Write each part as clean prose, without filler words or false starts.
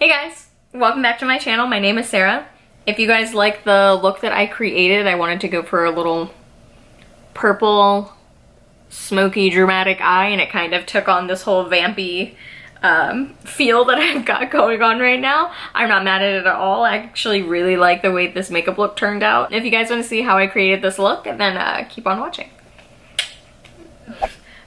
Hey guys, welcome back to my channel. My name is Sarah. If you guys like the look that I created, I wanted to go for a little purple, smoky, dramatic eye, and it kind of took on this whole vampy feel that I've got going on right now. I'm not mad at it at all. I actually really like the way this makeup look turned out. If you guys want to see how I created this look, then keep on watching.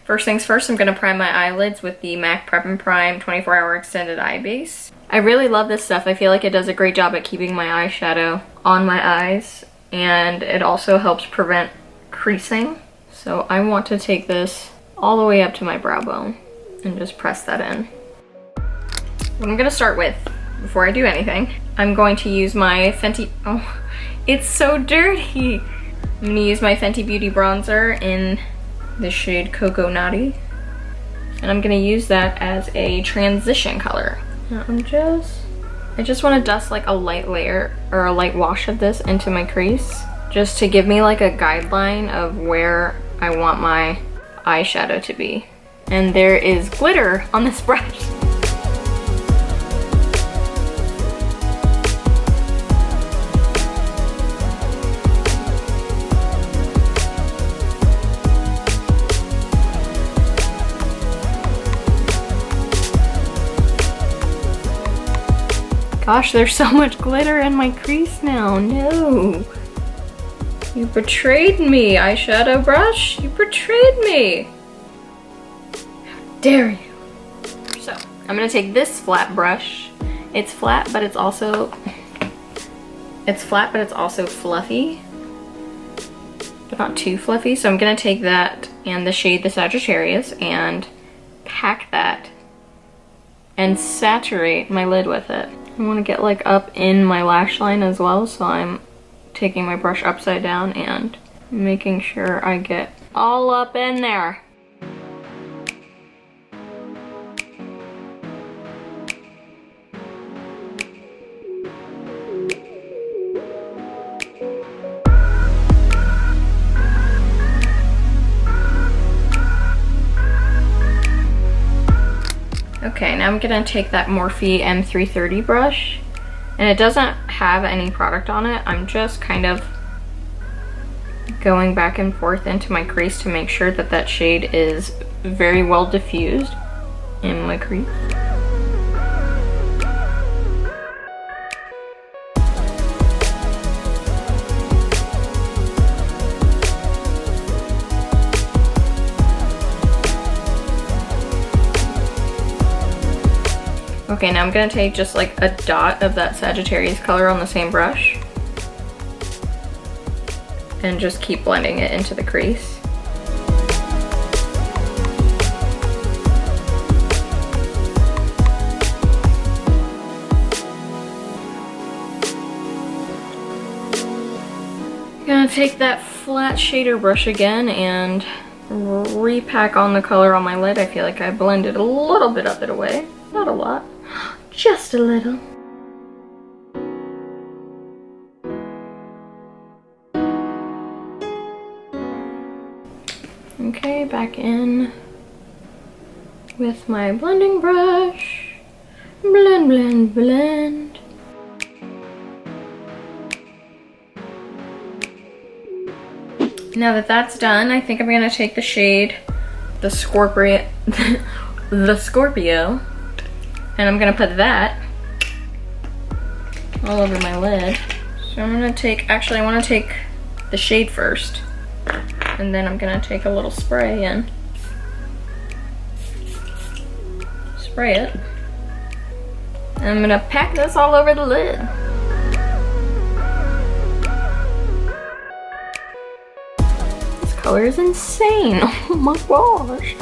First things first, I'm going to prime my eyelids with the MAC Prep and Prime 24-Hour Extended Eye Base. I really love this stuff. I feel like it does a great job at keeping my eyeshadow on my eyes, and it also helps prevent creasing. So I want to take this all the way up to my brow bone and just press that in. What I'm going to start with, before I do anything, I'm going to use my Fenty... Oh, it's so dirty! I'm going to use my Fenty Beauty bronzer in the shade Cocoa Naughty, and I'm going to use that as a transition color. I just want to dust like a light layer or a light wash of this into my crease, just to give me like a guideline of where I want my eyeshadow to be. And there is glitter on this brush. Gosh, there's so much glitter in my crease now. No. You betrayed me, eyeshadow brush. You betrayed me. How dare you? So, I'm gonna take this flat brush. It's flat, but it's also fluffy. But not too fluffy. So I'm gonna take that and the shade the Sagittarius and pack that and saturate my lid with it. I want to get like up in my lash line as well, so I'm taking my brush upside down and making sure I get all up in there. Okay, now I'm gonna take that Morphe M330 brush, and it doesn't have any product on it. I'm just kind of going back and forth into my crease to make sure that that shade is very well diffused in my crease. Okay, now I'm gonna take just like a dot of that Sagittarius color on the same brush and just keep blending it into the crease. I'm gonna take that flat shader brush again and repack on the color on my lid. I feel like I blended a little bit of it away, not a lot. Just a little. Okay, back in with my blending brush. Blend, blend, blend. Now that that's done, I think I'm gonna take the shade, the Scorpio, and I'm gonna put that all over my lid. So I'm gonna take, actually I wanna take the shade first, and then I'm gonna take a little spray and spray it. And I'm gonna pack this all over the lid. This color is insane, oh my gosh.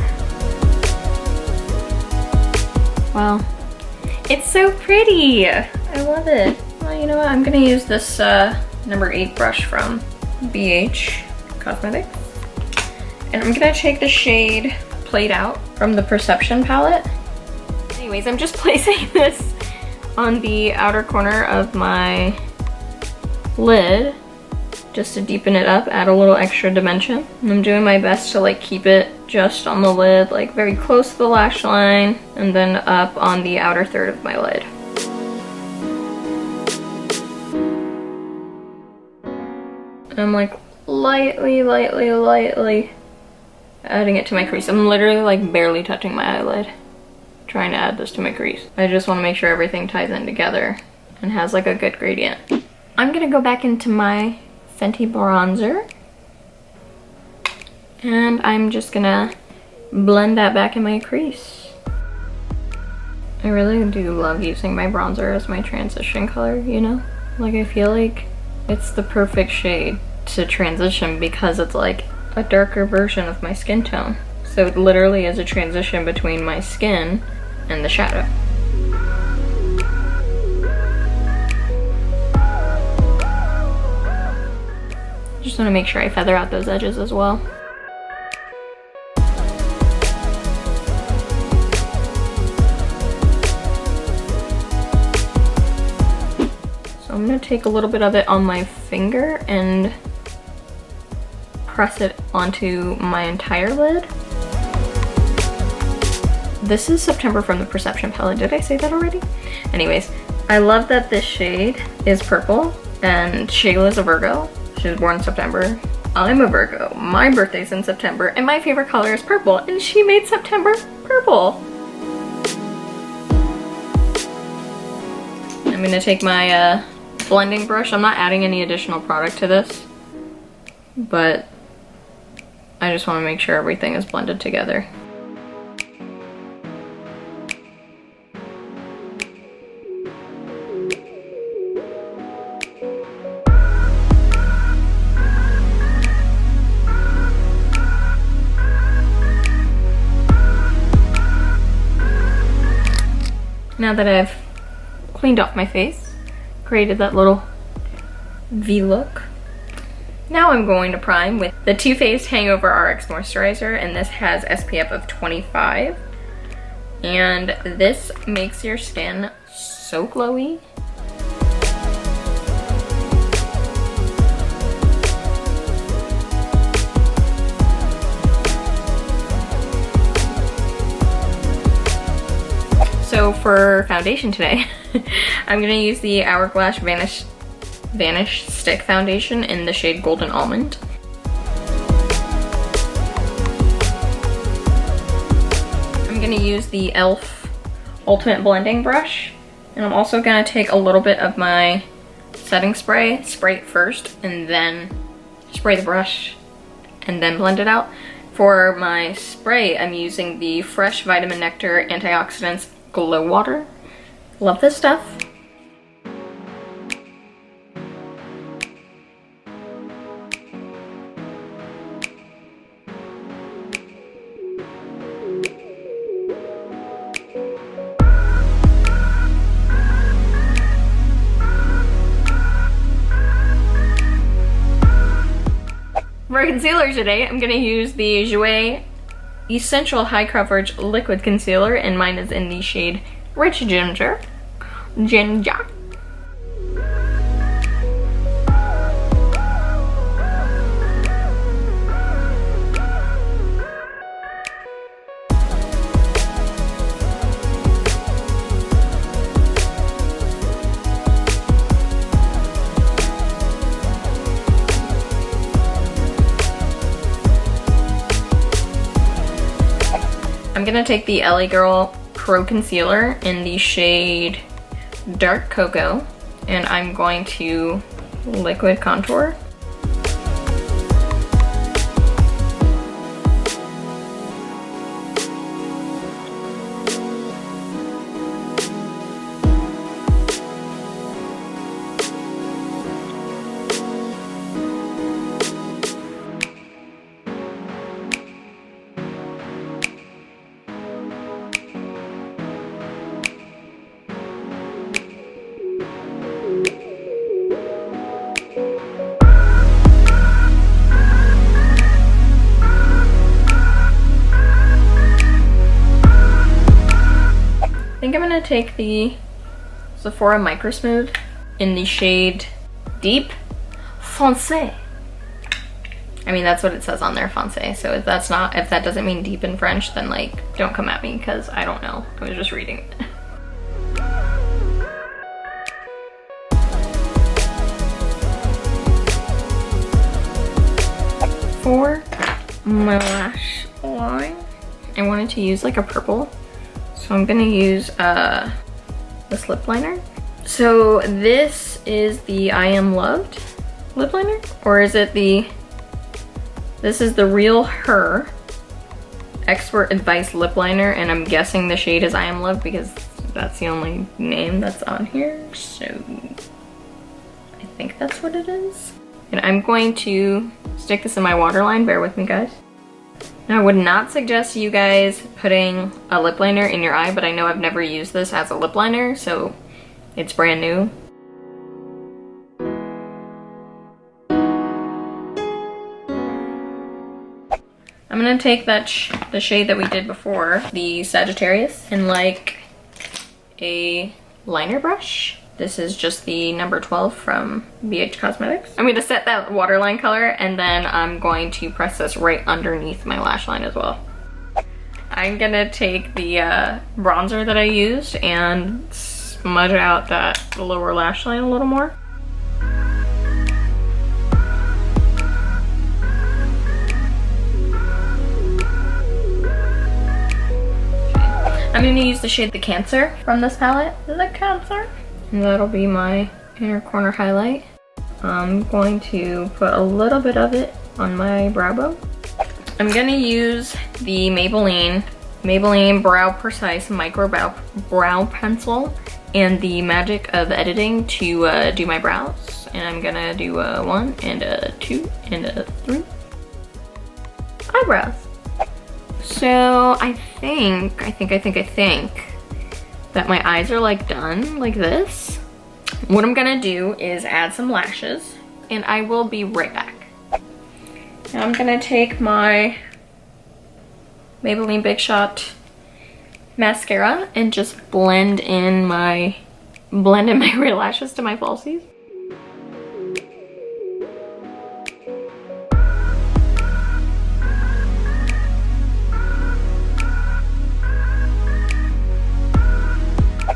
Wow. It's so pretty! I love it. Well, you know what? I'm gonna use this number 8 brush from BH Cosmetics. And I'm gonna take the shade Played Out from the Perception palette. Anyways, I'm just placing this on the outer corner of my lid just to deepen it up, add a little extra dimension. And I'm doing my best to like keep it just on the lid, like very close to the lash line, and then up on the outer third of my lid. I'm like lightly adding it to my crease. I'm literally like barely touching my eyelid, trying to add this to my crease. I just want to make sure everything ties in together and has like a good gradient. I'm gonna go back into my Fenty bronzer and I'm just gonna blend that back in my crease. I really do love using my bronzer as my transition color, you know? Like I feel like it's the perfect shade to transition because it's like a darker version of my skin tone. So it literally is a transition between my skin and the shadow. Just want to make sure I feather out those edges as well. So I'm going to take a little bit of it on my finger and press it onto my entire lid. This is September from the Perception palette. Did I say that already? Anyways, I love that this shade is purple and Shayla's a Virgo. She was born in September. I'm a Virgo. My birthday's in September and my favorite color is purple and she made September purple. I'm gonna take my blending brush. I'm not adding any additional product to this, but I just want to make sure everything is blended together. Now that I've cleaned off my face, created that little V look, now I'm going to prime with the Too Faced Hangover RX Moisturizer, and this has SPF of 25. And this makes your skin so glowy. So for foundation today, I'm gonna use the Hourglass Vanish Stick Foundation in the shade Golden Almond. I'm gonna use the e.l.f. Ultimate Blending Brush, and I'm also gonna take a little bit of my setting spray, spray it first, and then spray the brush, and then blend it out. For my spray, I'm using the Fresh Vitamin Nectar Antioxidants Glow Water. Love this stuff. For concealer today, I'm gonna use the Jouer Essential High Coverage Liquid Concealer, and mine is in the shade Rich Ginger. I'm gonna take the LA Girl Pro Concealer in the shade Dark Cocoa, and I'm going to liquid contour. I think I'm gonna take the Sephora Micro Smooth in the shade Deep Foncé. I mean, that's what it says on there, foncé. So if that doesn't mean deep in French, then like, don't come at me, because I don't know. I was just reading it. for my lash line, I wanted to use like a purple. So I'm gonna use this lip liner. So this is the I Am Loved lip liner, or is it this is the Real Her Expert Advice lip liner, and I'm guessing the shade is I Am Loved because that's the only name that's on here. So I think that's what it is. And I'm going to stick this in my waterline, bear with me guys. Now, I would not suggest you guys putting a lip liner in your eye, but I know I've never used this as a lip liner, so it's brand new. I'm gonna take the shade that we did before, the Sagittarius, and like a liner brush. This is just the number 12 from BH Cosmetics. I'm gonna set that waterline color, and then I'm going to press this right underneath my lash line as well. I'm gonna take the bronzer that I used and smudge out that lower lash line a little more. I'm gonna use the shade The Cancer from this palette. The Cancer. And that'll be my inner corner highlight. I'm going to put a little bit of it on my brow bone. I'm gonna use the Maybelline Brow Precise Micro Brow Pencil and the magic of editing to do my brows. And I'm gonna do a 1 and a 2 and a 3 eyebrows. So I think that my eyes are like done like this. What I'm gonna do is add some lashes, and I will be right back. Now I'm gonna take my Maybelline Big Shot mascara and just blend in my real lashes to my falsies.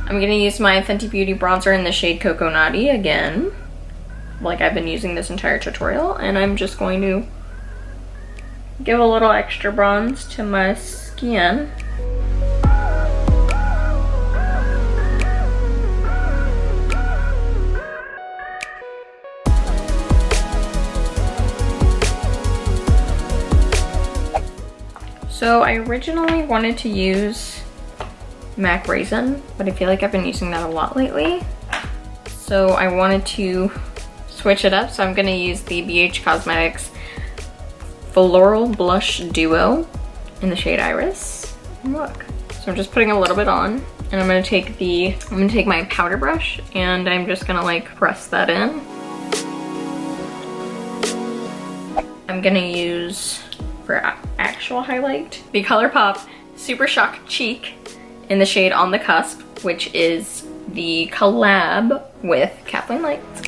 I'm gonna use my Fenty Beauty bronzer in the shade Coco Naughty again, like I've been using this entire tutorial, and I'm just going to give a little extra bronze to my skin. So I originally wanted to use MAC Raisin, but I feel like I've been using that a lot lately. So I wanted to switch it up, so I'm gonna use the BH Cosmetics Flora Blush Duo in the shade Iris. And look. So I'm just putting a little bit on, and I'm gonna take my powder brush, and I'm just gonna like press that in. I'm gonna use, for actual highlight, the ColourPop Super Shock Cheek in the shade On the Cusp, which is the collab with Kathleen Lights.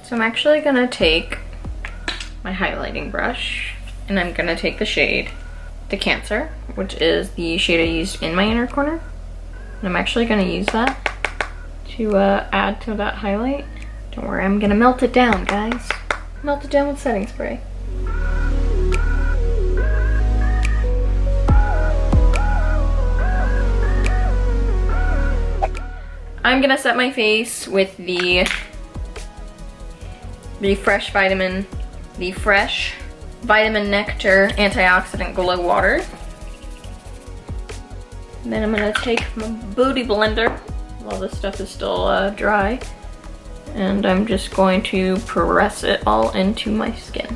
So I'm actually gonna take my highlighting brush, and I'm gonna take the shade The Cancer, which is the shade I used in my inner corner. And I'm actually gonna use that to add to that highlight. Don't worry, I'm gonna melt it down, guys. Melt it down with setting spray. I'm gonna set my face with the Fresh Vitamin Nectar Antioxidant Glow Water. And then I'm gonna take my booty blender while this stuff is still dry, and I'm just going to press it all into my skin.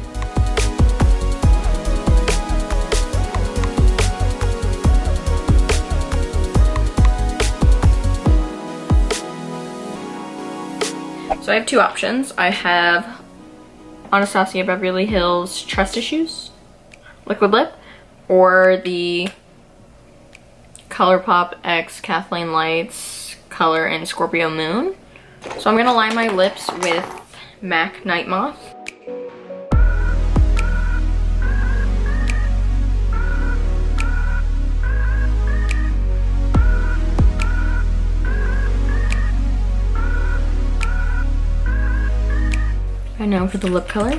So I have two options. I have Anastasia Beverly Hills Trust Issues Liquid Lip, or the ColourPop X Kathleen Lights color in Scorpio Moon. So I'm gonna line my lips with MAC Nightmoth. Right now for the lip color.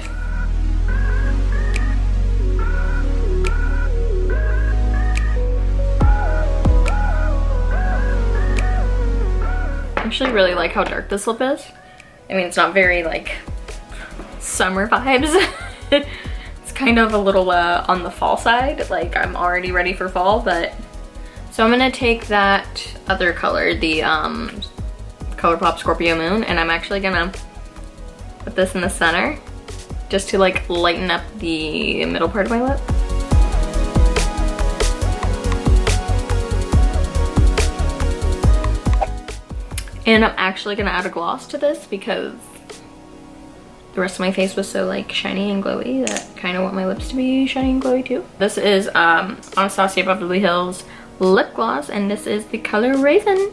I actually really like how dark this lip is. I mean, it's not very like summer vibes. It's kind of a little on the fall side. Like I'm already ready for fall, but so I'm gonna take that other color, the ColourPop Scorpio Moon, and I'm actually gonna put this in the center just to like lighten up the middle part of my lip. And I'm actually gonna add a gloss to this because the rest of my face was so like shiny and glowy that I kind of want my lips to be shiny and glowy too. This is Anastasia Beverly Hills lip gloss, and this is the color Raisin.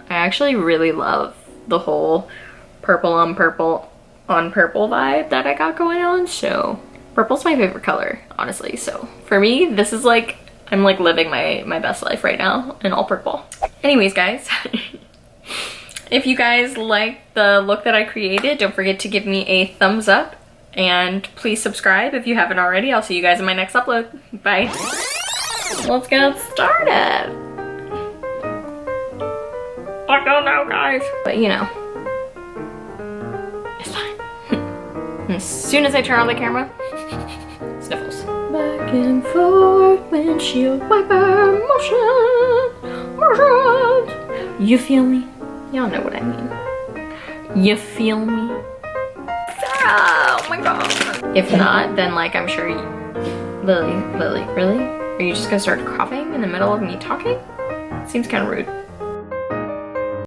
I actually really love the whole purple on purple vibe that I got going on. So purple's my favorite color, honestly. So for me, this is like, I'm like living my best life right now in all purple. Anyways, guys, if you guys like the look that I created, don't forget to give me a thumbs up and please subscribe if you haven't already. I'll see you guys in my next upload. Bye. Let's get started. I don't know, guys. But you know, it's fine. As soon as I turn on the camera, sniffles. Back and forth windshield wiper motion. You feel me? Y'all know what I mean. You feel me? Oh my god. If not, then like I'm sure you... Lily, really? Are you just gonna start coughing in the middle of me talking? Seems kind of rude.